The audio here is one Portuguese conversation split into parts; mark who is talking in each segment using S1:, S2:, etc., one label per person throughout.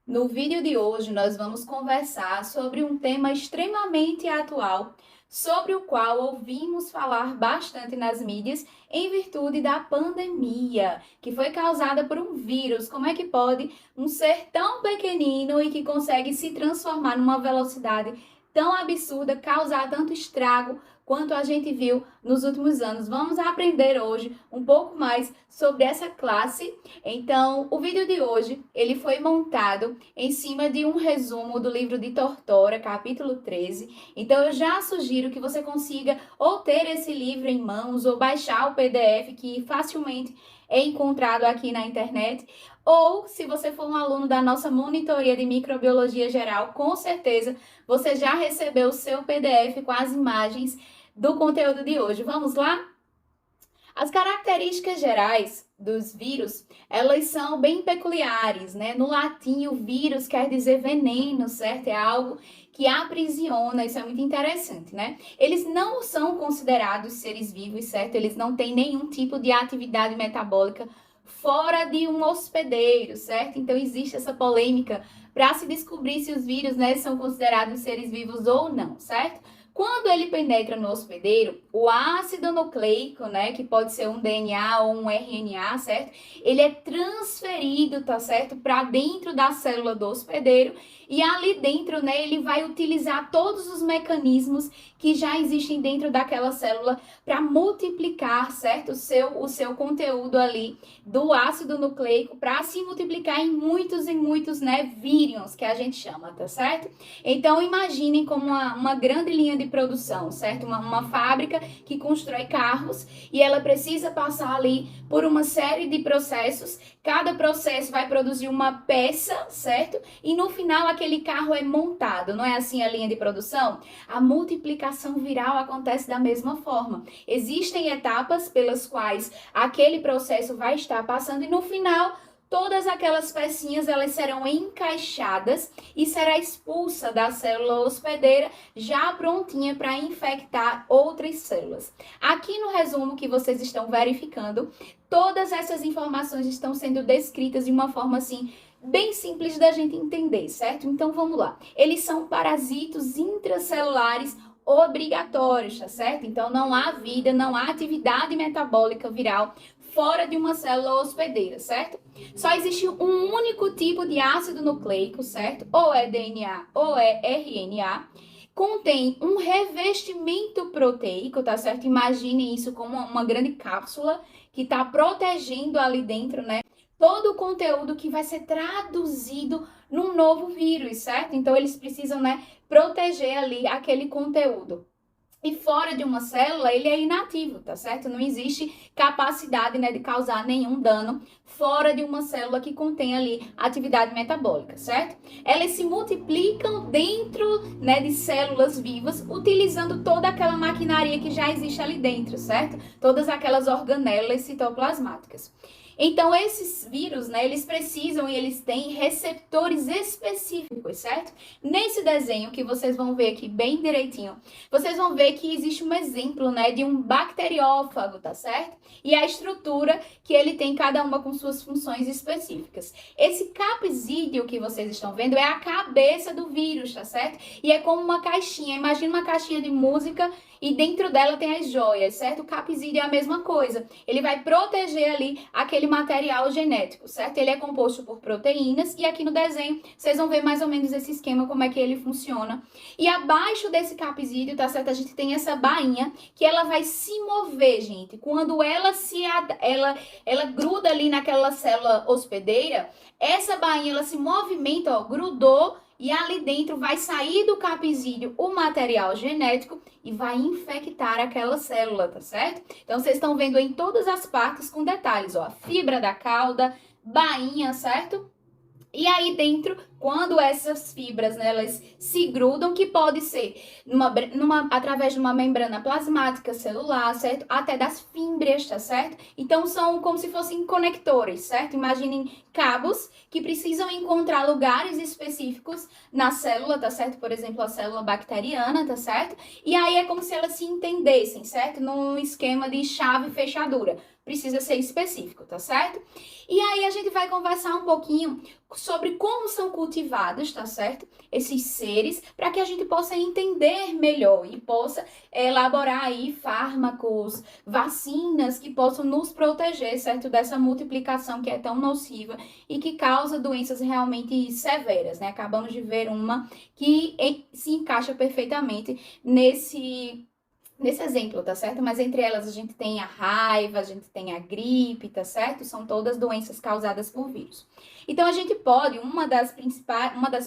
S1: No vídeo de hoje, nós vamos conversar sobre um tema extremamente atual, sobre o qual ouvimos falar bastante nas mídias em virtude da pandemia, que foi causada por um vírus. Como é que pode um ser tão pequenino e que consegue se transformar numa velocidade tão absurda, causar tanto estrago quanto a gente viu nos últimos anos? Vamos aprender hoje um pouco mais sobre essa classe. Então, o vídeo de hoje, ele foi montado em cima de um resumo do livro de Tortora, capítulo 13. Então, eu já sugiro que você consiga ou ter esse livro em mãos ou baixar o PDF que facilmente é encontrado aqui na internet, ou se você for um aluno da nossa monitoria de microbiologia geral, com certeza você já recebeu o seu PDF com as imagens do conteúdo de hoje. Vamos lá? As características gerais dos vírus, elas são bem peculiares, né? No latim, o vírus quer dizer veneno, certo? É algo que aprisiona, isso é muito interessante, né? Eles não são considerados seres vivos, certo? Eles não têm nenhum tipo de atividade metabólica fora de um hospedeiro, certo? Então existe essa polêmica para se descobrir se os vírus, né, são considerados seres vivos ou não, certo? Quando ele penetra no hospedeiro, o ácido nucleico, né, que pode ser um DNA ou um RNA, certo? Ele é transferido, tá certo? Para dentro da célula do hospedeiro e ali dentro, né, ele vai utilizar todos os mecanismos que já existem dentro daquela célula para multiplicar, certo? O seu conteúdo ali do ácido nucleico para se multiplicar em muitos, né, vírions, que a gente chama, tá certo? Então, imaginem como uma grande linha de produção, certo? Uma fábrica que constrói carros e ela precisa passar ali por uma série de processos. Cada processo vai produzir uma peça, certo? E no final aquele carro é montado, não é assim a linha de produção? A multiplicação viral acontece da mesma forma. Existem etapas pelas quais aquele processo vai estar passando e no final todas aquelas pecinhas elas serão encaixadas e será expulsa da célula hospedeira já prontinha para infectar outras células. Aqui no resumo que vocês estão verificando, todas essas informações estão sendo descritas de uma forma assim bem simples da gente entender, certo? Então vamos lá. Eles são parasitos intracelulares obrigatórios, tá certo? Então não há vida, não há atividade metabólica viral fora de uma célula hospedeira, certo? Só existe um único tipo de ácido nucleico, certo? Ou é DNA ou é RNA. Contém um revestimento proteico, tá certo? Imaginem isso como uma grande cápsula que está protegendo ali dentro, né? Todo o conteúdo que vai ser traduzido num novo vírus, certo? Então eles precisam, né, proteger ali aquele conteúdo. E fora de uma célula, ele é inativo, tá certo? Não existe capacidade, né, de causar nenhum dano fora de uma célula que contém ali atividade metabólica, certo? Elas se multiplicam dentro, né, de células vivas, utilizando toda aquela maquinaria que já existe ali dentro, certo? Todas aquelas organelas citoplasmáticas. Então, esses vírus, né, eles precisam e eles têm receptores específicos, certo? Nesse desenho que vocês vão ver aqui bem direitinho, vocês vão ver que existe um exemplo, né, de um bacteriófago, tá certo? E a estrutura que ele tem, cada uma com suas funções específicas. Esse capsídeo que vocês estão vendo é a cabeça do vírus, tá certo? E é como uma caixinha, imagina uma caixinha de música e dentro dela tem as joias, certo? O capsídeo é a mesma coisa. Ele vai proteger ali aquele material genético, certo? Ele é composto por proteínas e aqui no desenho vocês vão ver mais ou menos esse esquema, como é que ele funciona. E abaixo desse capsídeo, tá certo? A gente tem essa bainha que ela vai se mover, gente. Quando ela gruda ali naquela célula hospedeira, essa bainha ela se movimenta, ó, grudou. E ali dentro vai sair do capsídeo o material genético e vai infectar aquela célula, tá certo? Então, vocês estão vendo em todas as partes com detalhes, ó. A fibra da cauda, bainha, certo? E aí dentro, quando essas fibras, né, elas se grudam, que pode ser através de uma membrana plasmática celular, certo? Até das fímbrias, tá certo? Então são como se fossem conectores, certo? Imaginem cabos que precisam encontrar lugares específicos na célula, tá certo? Por exemplo, a célula bacteriana, tá certo? E aí é como se elas se entendessem, certo? Num esquema de chave e fechadura. precisa ser específico, tá certo? E aí a gente vai conversar um pouquinho sobre como são cultivados, tá certo? Esses seres, para que a gente possa entender melhor e possa elaborar aí fármacos, vacinas que possam nos proteger, certo? Dessa multiplicação que é tão nociva e que causa doenças realmente severas, né? Acabamos de ver uma que se encaixa perfeitamente nesse exemplo, tá certo? Mas entre elas a gente tem a raiva, a gente tem a gripe, tá certo? São todas doenças causadas por vírus. Então a gente pode, uma das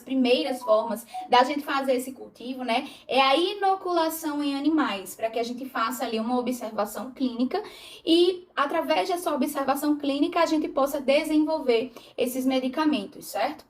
S1: primeiras formas da gente fazer esse cultivo, né, é a inoculação em animais, para que a gente faça ali uma observação clínica e através dessa observação clínica a gente possa desenvolver esses medicamentos, certo?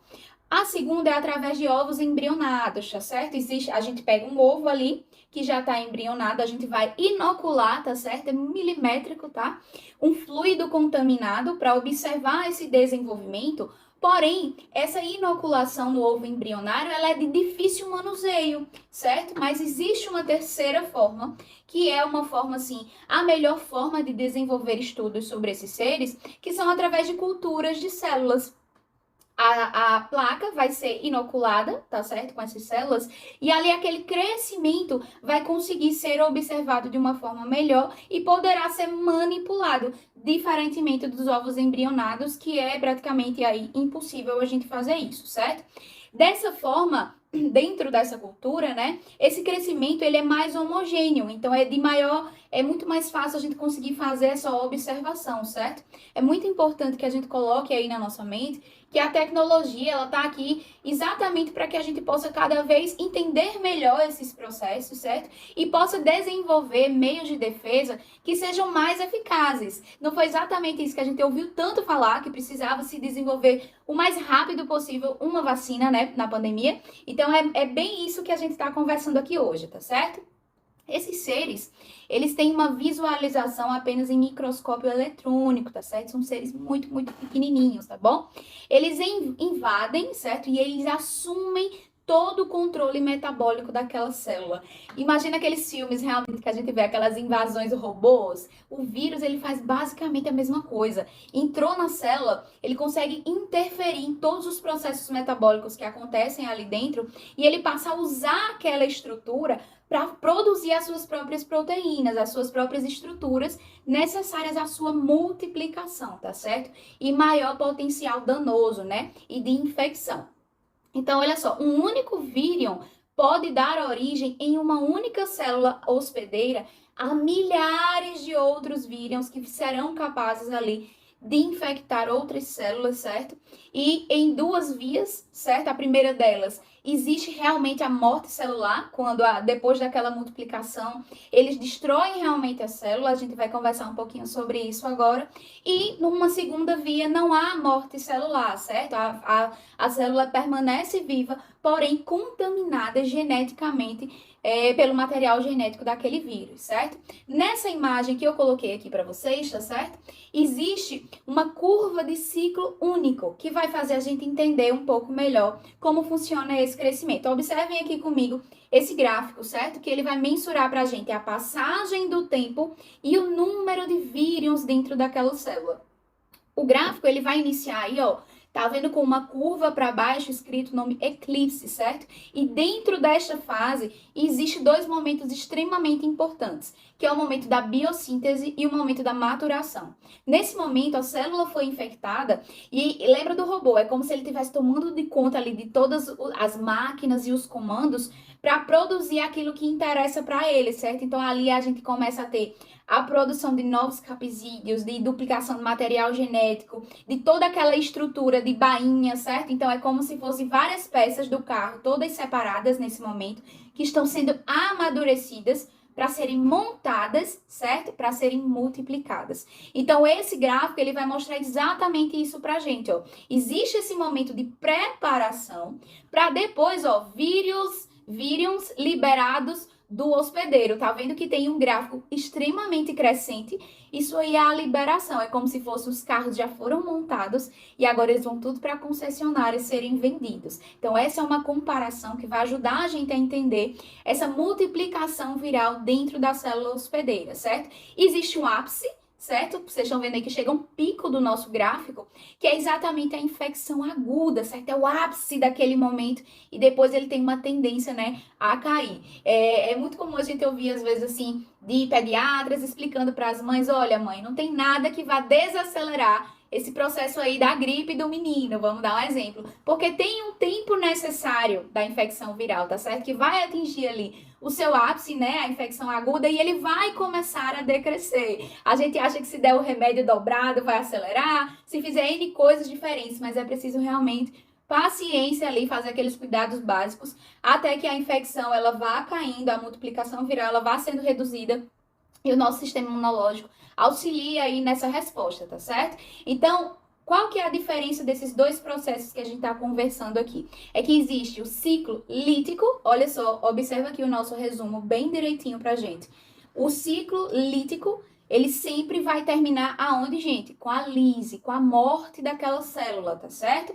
S1: A segunda é através de ovos embrionados, tá certo? A gente pega um ovo ali, que já está embrionado, a gente vai inocular, tá certo? É milimétrico, tá? Um fluido contaminado para observar esse desenvolvimento. Porém, essa inoculação no ovo embrionário, ela é de difícil manuseio, certo? Mas existe uma terceira forma, que é uma forma, assim, a melhor forma de desenvolver estudos sobre esses seres, que são através de culturas de células. A placa vai ser inoculada, tá certo? Com essas células, e ali aquele crescimento vai conseguir ser observado de uma forma melhor e poderá ser manipulado, diferentemente dos ovos embrionados, que é praticamente aí impossível a gente fazer isso, certo? Dessa forma, dentro dessa cultura, né, esse crescimento ele é mais homogêneo, então é muito mais fácil a gente conseguir fazer essa observação, certo? É muito importante que a gente coloque aí na nossa mente que a tecnologia, ela tá aqui exatamente para que a gente possa cada vez entender melhor esses processos, certo? E possa desenvolver meios de defesa que sejam mais eficazes. Não foi exatamente isso que a gente ouviu tanto falar, que precisava se desenvolver o mais rápido possível uma vacina, né, na pandemia. Então, é bem isso que a gente está conversando aqui hoje, tá certo? Esses seres, eles têm uma visualização apenas em microscópio eletrônico, tá certo? São seres muito, muito pequenininhos, tá bom? Eles invadem, certo? E eles assumem todo o controle metabólico daquela célula. Imagina aqueles filmes realmente que a gente vê, aquelas invasões robôs. O vírus, ele faz basicamente a mesma coisa. Entrou na célula, ele consegue interferir em todos os processos metabólicos que acontecem ali dentro e ele passa a usar aquela estrutura para produzir as suas próprias proteínas, as suas próprias estruturas necessárias à sua multiplicação, tá certo? E maior potencial danoso, né? E de infecção. Então, olha só, um único vírion pode dar origem em uma única célula hospedeira a milhares de outros vírions que serão capazes ali de infectar outras células, certo? E em duas vias, certo? A primeira delas, existe realmente a morte celular, quando depois daquela multiplicação, eles destroem realmente a célula, a gente vai conversar um pouquinho sobre isso agora. E numa segunda via, não há morte celular, certo? A célula permanece viva, porém contaminada geneticamente pelo material genético daquele vírus, certo? Nessa imagem que eu coloquei aqui para vocês, tá certo? Existe uma curva de ciclo único que vai fazer a gente entender um pouco melhor como funciona esse crescimento. Observem aqui comigo esse gráfico, certo? Que ele vai mensurar para a gente a passagem do tempo e o número de vírions dentro daquela célula. O gráfico, ele vai iniciar aí, ó, tá vendo com uma curva para baixo escrito o nome eclipse, certo? E dentro desta fase, existe dois momentos extremamente importantes, que é o momento da biossíntese e o momento da maturação. Nesse momento, a célula foi infectada e lembra do robô, é como se ele estivesse tomando de conta ali de todas as máquinas e os comandos para produzir aquilo que interessa para ele, certo? Então, ali a gente começa a ter a produção de novos capsídeos, de duplicação de material genético, de toda aquela estrutura de bainha, certo? Então, é como se fossem várias peças do carro, todas separadas nesse momento, que estão sendo amadurecidas para serem montadas, certo? Para serem multiplicadas. Então, esse gráfico, ele vai mostrar exatamente isso pra gente, ó. Existe esse momento de preparação para depois, ó, vírions liberados do hospedeiro. Tá vendo que tem um gráfico extremamente crescente? Isso aí é a liberação. É como se fossem os carros já foram montados e agora eles vão tudo para a concessionária serem vendidos. Então, essa é uma comparação que vai ajudar a gente a entender essa multiplicação viral dentro da célula hospedeira, certo? Existe um ápice, certo? Vocês estão vendo aí que chega um pico do nosso gráfico, que é exatamente a infecção aguda, certo? É o ápice daquele momento e depois ele tem uma tendência, né, a cair. É muito comum a gente ouvir, às vezes, assim, de pediatras explicando para as mães, olha, mãe, não tem nada que vá desacelerar esse processo aí da gripe do menino, vamos dar um exemplo. Porque tem um tempo necessário da infecção viral, tá certo? Que vai atingir ali o seu ápice, né, a infecção aguda, e ele vai começar a decrescer. A gente acha que se der o remédio dobrado vai acelerar, se fizer N coisas diferentes, mas é preciso realmente paciência ali, fazer aqueles cuidados básicos, até que a infecção ela vá caindo, a multiplicação viral ela vá sendo reduzida, e o nosso sistema imunológico auxilia aí nessa resposta, tá certo? Então, qual que é a diferença desses dois processos que a gente está conversando aqui? É que existe o ciclo lítico, olha só, observa aqui o nosso resumo bem direitinho pra gente. O ciclo lítico, ele sempre vai terminar aonde, gente? Com a lise, com a morte daquela célula, tá certo?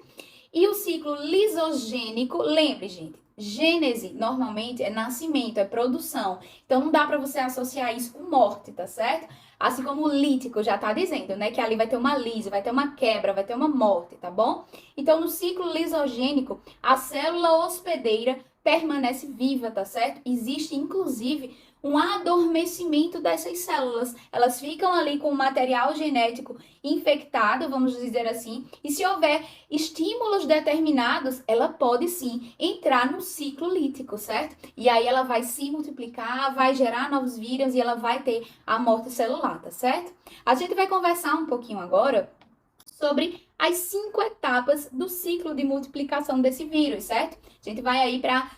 S1: E o ciclo lisogênico, lembre, gente, gênese normalmente é nascimento, é produção. Então não dá para você associar isso com morte, tá certo? Assim como o lítico já tá dizendo, né, que ali vai ter uma lise, vai ter uma quebra, vai ter uma morte, tá bom? Então no ciclo lisogênico, a célula hospedeira permanece viva, tá certo? Existe inclusive um adormecimento dessas células. Elas ficam ali com o material genético infectado, vamos dizer assim, e se houver estímulos determinados, ela pode sim entrar no ciclo lítico, certo? E aí ela vai se multiplicar, vai gerar novos vírus e ela vai ter a morte celular, tá certo? A gente vai conversar um pouquinho agora sobre as 5 etapas do ciclo de multiplicação desse vírus, certo? A gente vai aí para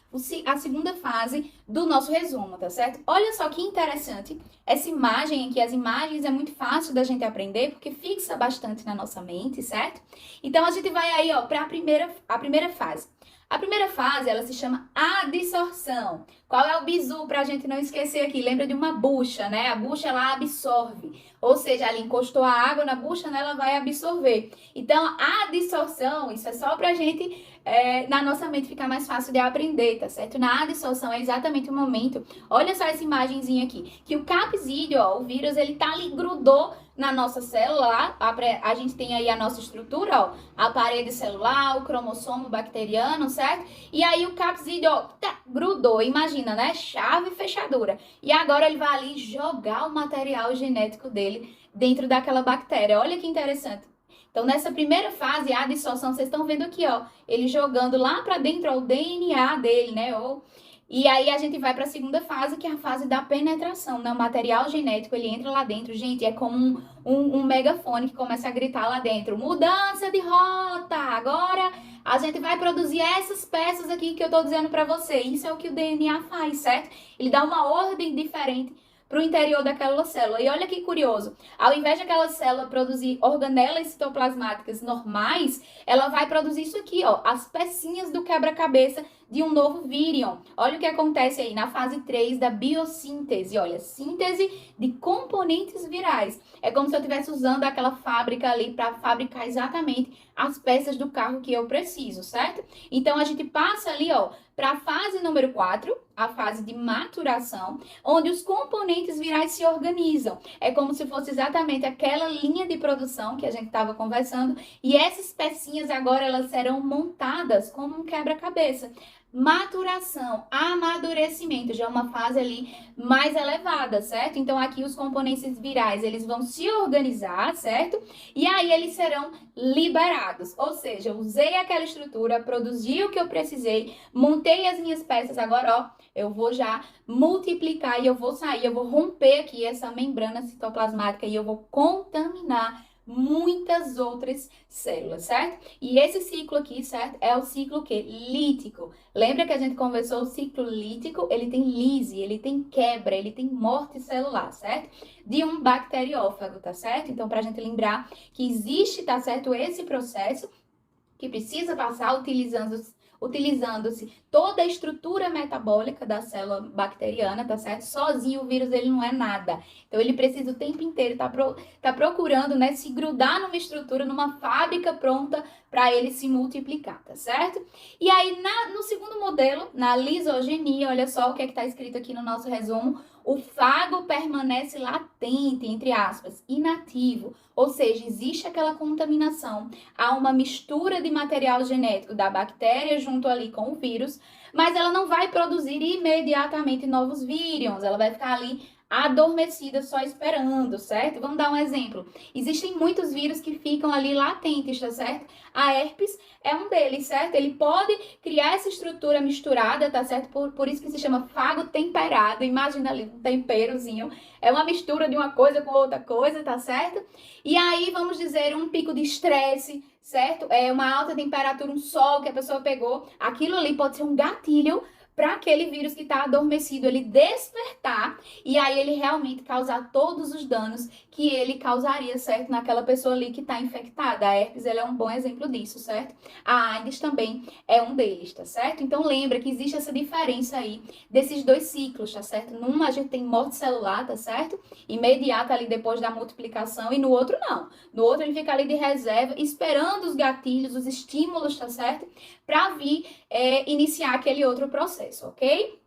S1: a segunda fase do nosso resumo, tá certo? Olha só que interessante, essa imagem aqui, as imagens é muito fácil da gente aprender, porque fixa bastante na nossa mente, certo? Então, a gente vai aí, ó, para a primeira fase. A primeira fase, ela se chama adsorção. Qual é o bizu para a gente não esquecer aqui? Lembra de uma bucha, né? A bucha, ela absorve. Ou seja, ela encostou a água na bucha, né? Ela vai absorver. Então, a adsorção, isso é só para a gente, na nossa mente, ficar mais fácil de aprender, tá certo? Na adsorção é exatamente o momento. Olha só essa imagenzinha aqui. Que o capsídeo, ó, o vírus, ele tá ali, grudou na nossa célula, a gente tem aí a nossa estrutura, ó, a parede celular, o cromossomo bacteriano, certo? E aí o capsídeo, ó, grudou, imagina, né? Chave e fechadura. E agora ele vai ali jogar o material genético dele dentro daquela bactéria. Olha que interessante. Então, nessa primeira fase, a adsorção, vocês estão vendo aqui, ó, ele jogando lá para dentro, ó, o DNA dele, né? E aí a gente vai para a segunda fase, que é a fase da penetração, né? O material genético, ele entra lá dentro, gente, é como um megafone que começa a gritar lá dentro, mudança de rota, agora a gente vai produzir essas peças aqui que eu tô dizendo para você. Isso é o que o DNA faz, certo? Ele dá uma ordem diferente para o interior daquela célula. E olha que curioso, ao invés daquela célula produzir organelas citoplasmáticas normais, ela vai produzir isso aqui, ó, as pecinhas do quebra-cabeça de um novo vírion. Olha o que acontece aí na fase 3 da biossíntese. Olha, síntese de componentes virais. É como se eu estivesse usando aquela fábrica ali para fabricar exatamente as peças do carro que eu preciso, certo? Então, a gente passa ali, ó, para a fase número 4, a fase de maturação, onde os componentes virais se organizam. É como se fosse exatamente aquela linha de produção que a gente estava conversando, e essas pecinhas agora elas serão montadas como um quebra-cabeça. Maturação, amadurecimento, já é uma fase ali mais elevada, certo? Então aqui os componentes virais, eles vão se organizar, certo? E aí eles serão liberados, ou seja, eu usei aquela estrutura, produzi o que eu precisei, montei as minhas peças, agora ó, eu vou já multiplicar e eu vou sair, eu vou romper aqui essa membrana citoplasmática e eu vou contaminar muitas outras células, certo? E esse ciclo aqui, certo? É o ciclo que? Lítico. Lembra que a gente conversou o ciclo lítico? Ele tem lise, ele tem quebra, ele tem morte celular, certo? De um bacteriófago, tá certo? Então, pra gente lembrar que existe, tá certo, esse processo que precisa passar utilizando-se toda a estrutura metabólica da célula bacteriana, tá certo? Sozinho o vírus ele não é nada. Então ele precisa o tempo inteiro tá procurando, né, se grudar numa estrutura, numa fábrica pronta para ele se multiplicar, tá certo? E aí, no segundo modelo, na lisogenia, olha só o que é que está escrito aqui no nosso resumo, o fago permanece latente, entre aspas, inativo, ou seja, existe aquela contaminação, há uma mistura de material genético da bactéria junto ali com o vírus, mas ela não vai produzir imediatamente novos vírions, ela vai ficar ali adormecida só esperando, certo? Vamos dar um exemplo. Existem muitos vírus que ficam ali latentes, tá certo? A herpes é um deles, certo? Ele pode criar essa estrutura misturada, tá certo? Por isso que se chama fago temperado. Imagina ali um temperozinho. É uma mistura de uma coisa com outra coisa, tá certo? E aí, vamos dizer, um pico de estresse, certo? É uma alta temperatura, um sol que a pessoa pegou. Aquilo ali pode ser um gatilho para aquele vírus que está adormecido, ele despertar e aí ele realmente causar todos os danos que ele causaria, certo? Naquela pessoa ali que está infectada. A herpes, ela é um bom exemplo disso, certo? A AIDS também é um deles, tá certo? Então lembra que existe essa diferença aí desses dois ciclos, tá certo? Num a gente tem morte celular, tá certo? Imediata ali depois da multiplicação e no outro não. No outro ele fica ali de reserva, esperando os gatilhos, os estímulos, tá certo? Para vir iniciar aquele outro processo, ok?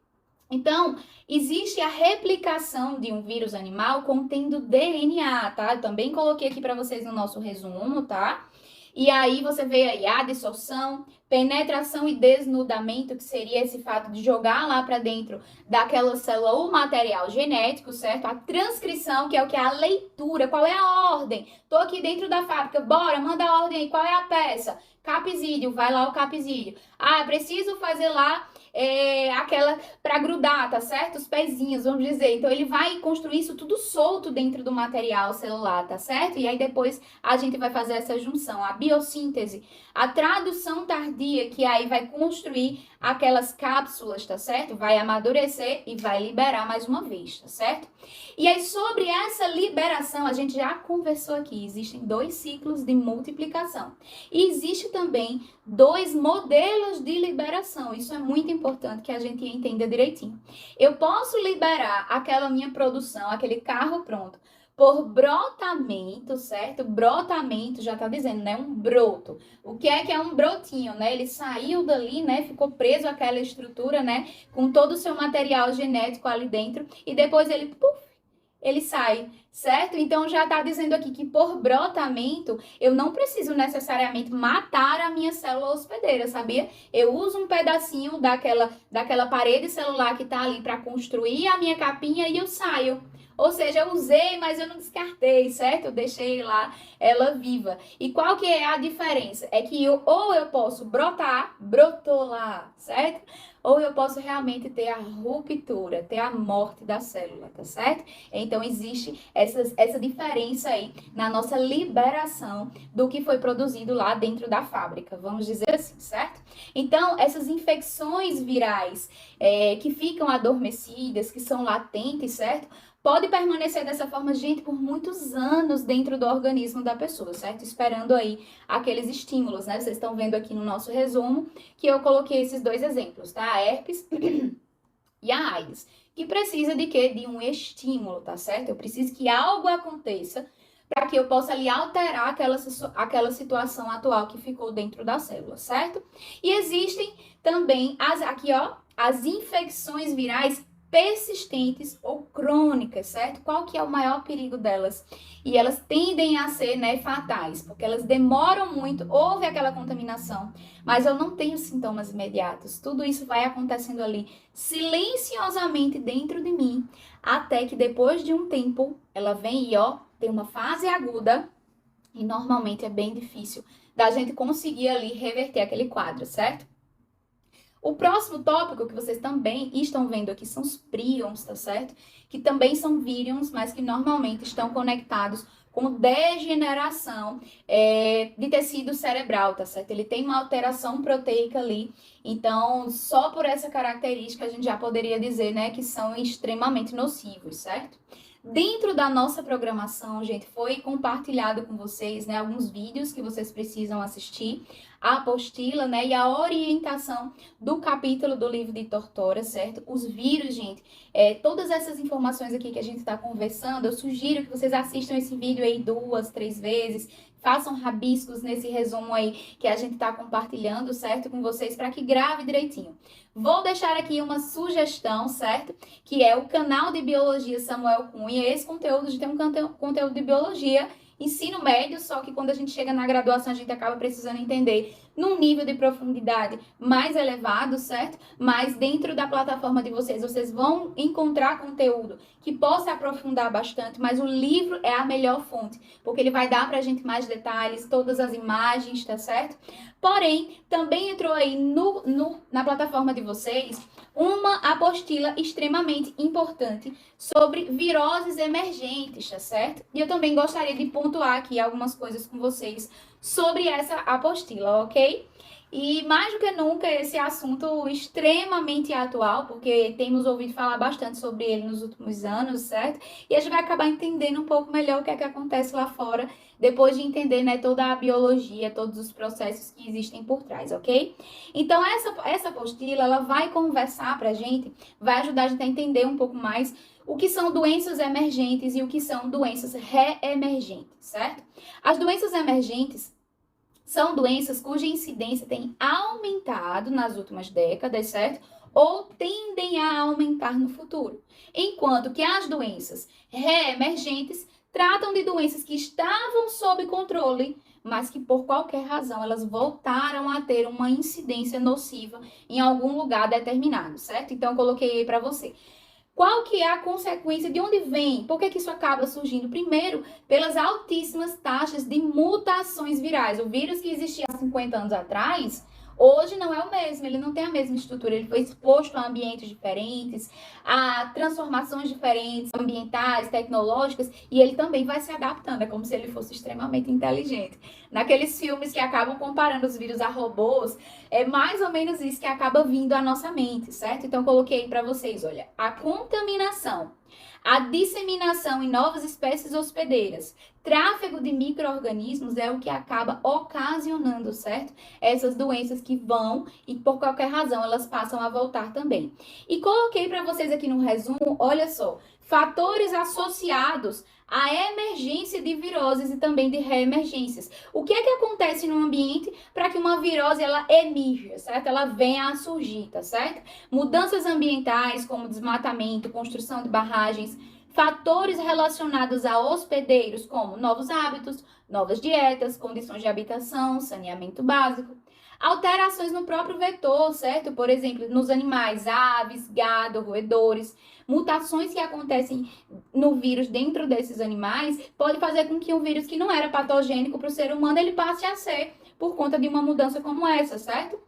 S1: Então, existe a replicação de um vírus animal contendo DNA, tá? Eu também coloquei aqui para vocês no nosso resumo, tá? E aí você vê aí a dissolção, penetração e desnudamento, que seria esse fato de jogar lá para dentro daquela célula o material genético, certo? A transcrição, que é o que é a leitura, qual é a ordem? Tô aqui dentro da fábrica, bora, manda a ordem aí, qual é a peça? Capsídeo, vai lá o capsídeo. Ah, preciso fazer lá aquela para grudar, tá certo? Os pezinhos, vamos dizer. Então, ele vai construir isso tudo solto dentro do material celular, tá certo? E aí, depois, a gente vai fazer essa junção. A biossíntese, a tradução tardia, que aí vai construir aquelas cápsulas, tá certo? Vai amadurecer e vai liberar mais uma vez, tá certo? E aí, sobre essa liberação, a gente já conversou aqui. Existem 2 ciclos de multiplicação. E existe também 2 modelos de liberação. Isso é muito importante que a gente entenda direitinho. Eu posso liberar aquela minha produção, aquele carro pronto, por brotamento, certo? Brotamento já tá dizendo, né? Um broto. O que é um brotinho, né? Ele saiu dali, né? Ficou preso àquela estrutura, né? Com todo o seu material genético ali dentro. E depois ele, puf, ele sai, certo? Então, já está dizendo aqui que por brotamento, eu não preciso necessariamente matar a minha célula hospedeira, sabia? Eu uso um pedacinho daquela parede celular que está ali para construir a minha capinha e eu saio. Ou seja, eu usei, mas eu não descartei, certo? Eu deixei lá ela viva. E qual que é a diferença? É que ou eu posso brotar, brotou lá, certo? Ou eu posso realmente ter a ruptura, ter a morte da célula, tá certo? Então, existe essa diferença aí na nossa liberação do que foi produzido lá dentro da fábrica, vamos dizer assim, certo? Então, essas infecções virais que ficam adormecidas, que são latentes, certo? Pode permanecer dessa forma, gente, por muitos anos dentro do organismo da pessoa, certo? Esperando aí aqueles estímulos, né? Vocês estão vendo aqui no nosso resumo que eu coloquei esses 2 exemplos, tá? A herpes e a AIDS, que precisa de quê? De um estímulo, tá certo? Eu preciso que algo aconteça para que eu possa ali alterar aquela situação atual que ficou dentro da célula, certo? E existem também as infecções virais persistentes ou crônicas, certo? Qual que é o maior perigo delas? E elas tendem a ser, né, fatais, porque elas demoram muito, houve aquela contaminação, mas eu não tenho sintomas imediatos. Tudo isso vai acontecendo ali silenciosamente dentro de mim, até que depois de um tempo, ela vem e, tem uma fase aguda, e normalmente é bem difícil da gente conseguir ali reverter aquele quadro, certo? O próximo tópico que vocês também estão vendo aqui são os prions, tá certo? Que também são vírions, mas que normalmente estão conectados com degeneração de tecido cerebral, tá certo? Ele tem uma alteração proteica ali, então só por essa característica a gente já poderia dizer, né, que são extremamente nocivos, certo? Dentro da nossa programação, gente, foi compartilhado com vocês, né, alguns vídeos que vocês precisam assistir, a apostila, né, e a orientação do capítulo do livro de Tortora, certo? Os vírus, gente, todas essas informações aqui que a gente está conversando, eu sugiro que vocês assistam esse vídeo aí 2, 3 vezes, façam rabiscos nesse resumo aí que a gente está compartilhando, certo? Com vocês, para que grave direitinho. Vou deixar aqui uma sugestão, certo? Que é o canal de Biologia Samuel Cunha. Esse conteúdo, a gente tem um conteúdo de Biologia, ensino médio, só que quando a gente chega na graduação, a gente acaba precisando entender num nível de profundidade mais elevado, certo? Mas dentro da plataforma de vocês vão encontrar conteúdo que possa aprofundar bastante, mas o livro é a melhor fonte, porque ele vai dar pra gente mais detalhes, todas as imagens, tá certo? Porém, também entrou aí na plataforma de vocês uma apostila extremamente importante sobre viroses emergentes, tá certo? E eu também gostaria de pontuar aqui algumas coisas com vocês sobre essa apostila, ok? E mais do que nunca esse assunto extremamente atual, porque temos ouvido falar bastante sobre ele nos últimos anos, certo? E a gente vai acabar entendendo um pouco melhor o que é que acontece lá fora, depois de entender, né, toda a biologia, todos os processos que existem por trás, ok? Então essa apostila, ela vai conversar pra gente, vai ajudar a gente a entender um pouco mais o que são doenças emergentes e o que são doenças reemergentes, certo? As doenças emergentes são doenças cuja incidência tem aumentado nas últimas décadas, certo? Ou tendem a aumentar no futuro. Enquanto que as doenças reemergentes tratam de doenças que estavam sob controle, mas que por qualquer razão elas voltaram a ter uma incidência nociva em algum lugar determinado, certo? Então eu coloquei aí para você. Qual que é a consequência? De onde vem? Por que isso acaba surgindo? Primeiro, pelas altíssimas taxas de mutações virais. O vírus que existia há 50 anos atrás, hoje não é o mesmo, ele não tem a mesma estrutura, ele foi exposto a ambientes diferentes, a transformações diferentes, ambientais, tecnológicas, e ele também vai se adaptando, é como se ele fosse extremamente inteligente. Naqueles filmes que acabam comparando os vírus a robôs, é mais ou menos isso que acaba vindo à nossa mente, certo? Então, eu coloquei para vocês, olha, a contaminação, a disseminação em novas espécies hospedeiras, tráfego de micro-organismos é o que acaba ocasionando, certo? Essas doenças que vão e por qualquer razão elas passam a voltar também. E coloquei para vocês aqui no resumo, olha só, fatores associados à emergência de viroses e também de reemergências. O que é que acontece no ambiente para que uma virose ela emerja, certo? Ela venha a surgir, tá certo? Mudanças ambientais como desmatamento, construção de barragens, fatores relacionados a hospedeiros como novos hábitos, novas dietas, condições de habitação, saneamento básico. Alterações no próprio vetor, certo? Por exemplo, nos animais, aves, gado, roedores. Mutações que acontecem no vírus dentro desses animais pode fazer com que um vírus que não era patogênico para o ser humano, ele passe a ser por conta de uma mudança como essa, certo?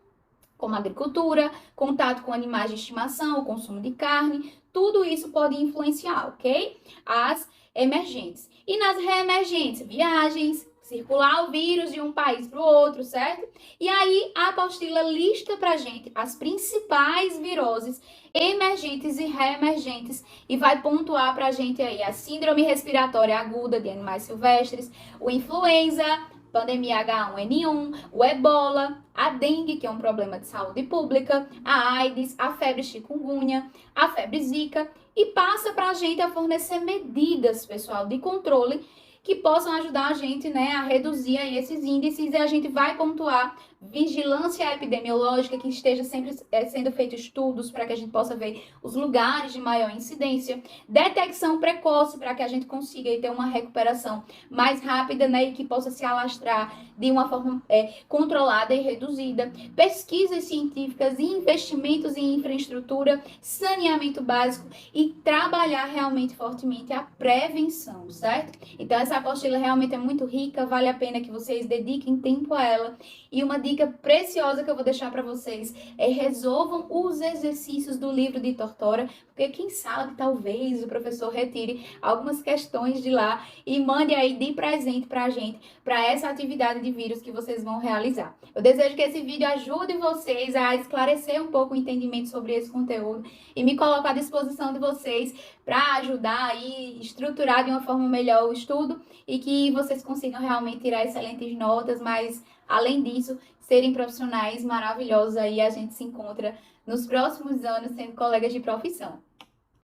S1: Como agricultura, contato com animais de estimação, o consumo de carne, tudo isso pode influenciar, ok? As emergentes. E nas reemergentes, viagens, circular o vírus de um país para o outro, certo? E aí a apostila lista pra gente as principais viroses emergentes e reemergentes e vai pontuar pra gente aí a síndrome respiratória aguda de animais silvestres, o influenza, pandemia H1N1, o ebola, a dengue, que é um problema de saúde pública, a AIDS, a febre chikungunya, a febre zika, e passa para a gente a fornecer medidas, pessoal, de controle que possam ajudar a gente, né, a reduzir aí esses índices, e a gente vai pontuar vigilância epidemiológica, que esteja sempre sendo feito estudos para que a gente possa ver os lugares de maior incidência, detecção precoce para que a gente consiga aí ter uma recuperação mais rápida, né, e que possa se alastrar de uma forma controlada e reduzida, pesquisas científicas e investimentos em infraestrutura, saneamento básico e trabalhar realmente fortemente a prevenção, certo? Então essa apostila realmente é muito rica, vale a pena que vocês dediquem tempo a ela. E uma dica preciosa que eu vou deixar para vocês é resolvam os exercícios do livro de Tortora, porque quem sabe talvez o professor retire algumas questões de lá e mande aí de presente para a gente, para essa atividade de vírus que vocês vão realizar. Eu desejo que esse vídeo ajude vocês a esclarecer um pouco o entendimento sobre esse conteúdo e me coloco à disposição de vocês para ajudar aí, estruturar de uma forma melhor o estudo e que vocês consigam realmente tirar excelentes notas, mas além disso, serem profissionais maravilhosos aí, a gente se encontra nos próximos anos sendo colegas de profissão.